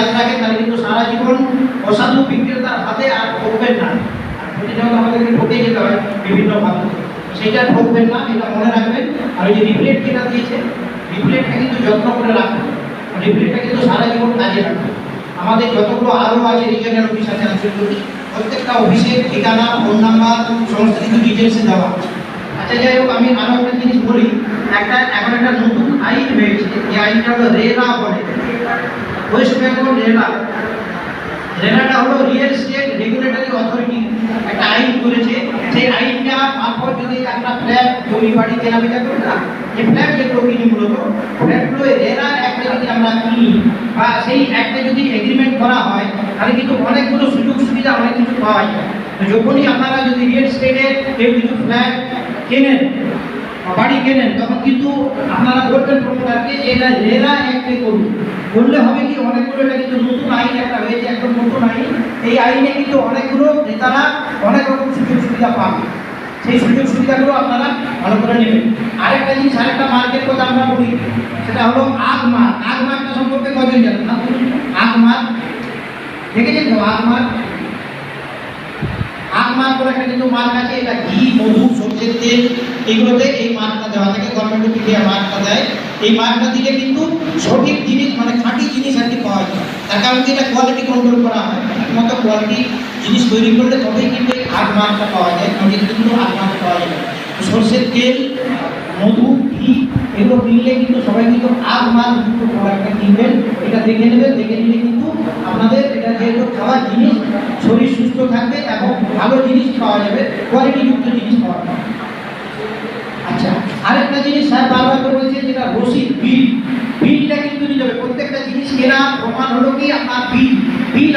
খেয়াল রাখেন তাহলে কিন্তু সারা জীবন অসাধু বিক্রেতার হাতে আর ঠকবেন না। আর প্রতিনিয়ত আমাদেরকে ঠকে যেতে হয় বিভিন্ন ভাবে, সেটা ঠকবেন না, এটা মনে রাখবেন। আর ওই যে রিপ্লেট যেটা দিয়েছে, রিপ্লেটটা কিন্তু যত্ন করে রাখবেন, রিপ্লেটটা কিন্তু সারা জীবন কাজে রাখবেন। আমাদের যতগুলো আরও আছে রিজিয়নাল অফিস আছে আঞ্চলিক, প্রত্যেকটা অফিসের ঠিকানা, ফোন নাম্বার সমস্ত কিছু ডিটেলসে দেওয়া। আচ্ছা যাই হোক, আমি আরও একটা জিনিস বলি। এখন একটা নতুন আইন হয়েছে, যে আইনটা হলো রেরা বলে, ওয়েস্ট বেঙ্গল রেরা। রেরাটা হলো রিয়েল এস্টেট রেগুলেটরি অথরিটি একটা আইন করেছে। সেই আইনটা মারফত যদি একটা ফ্ল্যাট জমি বাড়ি কেনা বেচা করি না, যে ফ্ল্যাট যেগুলো কিনি, মূলত ফ্ল্যাটগুলো রেরা অ্যাক্টে যদি আমরা কিনি বা সেই অ্যাক্টে যদি এগ্রিমেন্ট করা হয়, তাহলে কিন্তু অনেকগুলো সুযোগ সুবিধা অনেক কিছু পাওয়া যায়। যখনই আপনারা যদি রিয়েল এস্টেটে কেউ কিছু ফ্ল্যাট কেনেন, বাড়ি কেনেন, তখন কিন্তু আপনারা বলবেন প্রমোটারকে যে এটা রেরা অ্যাক্টে করুন। বললে হবে কি, অনেকগুলো, এটা কিন্তু নতুন আইন একটা হয়েছে, একদম নতুন আইন। এই আইনে কিন্তু অনেকগুলো নেতারা অনেক রকম সুযোগ সুবিধা পাবে। সেই সুযোগ সুবিধাগুলো আপনারা ভালো করে নেবেন। আরেকটা জিনিস, আরেকটা মার্কের কথা আমরা বলি, সেটা হলো আগমার্ক। আগমার্কটা সম্পর্কে কজন জানেন না? আগমার্ক দেখেছেন তো? আগমার্ক করে একটা কিন্তু মার্ক আছে, এটা ঘি, মধু, সরষের তেল, এগুলোতে এই মার্কটা দেওয়া থাকে। গভর্নমেন্ট থেকে মার্কটা দেয়। এই মার্কটা দিলে কিন্তু সঠিক জিনিস, মানে খাঁটি জিনিস আর কি পাওয়া যায়। তার কারণ কি, এটা কোয়ালিটি কন্ট্রোল করা হয়। একমাত্র কোয়ালিটি জিনিস তৈরি করলে তবেই কিন্তু এই আগ মার্কটা পাওয়া যায়, নদীর কিন্তু আগ মার্ক পাওয়া যায়। সরষের তেল, মধু, ঘি এগুলো কিনলে কিন্তু সবাই কিন্তু আগ মার্ক যুক্ত প্রোডাক্টটা কিনবেন। এটা দেখে নেবেন, দেখে নিলে কিন্তু আপনাদের এটা যেহেতু খাওয়ার জিনিস, শরীর সুস্থ থাকবে এবং ভালো জিনিস পাওয়া যাবে, কোয়ালিটিযুক্ত জিনিস পাওয়া যাবে। আচ্ছা, আরেকটা জিনিস স্যার বারবার করে বলছে, যেটা রসিদ, বিলটা কিন্তু নিতে হবে। প্রত্যেকটা জিনিস কেনা প্রমাণ হলো কি আপনার বিল।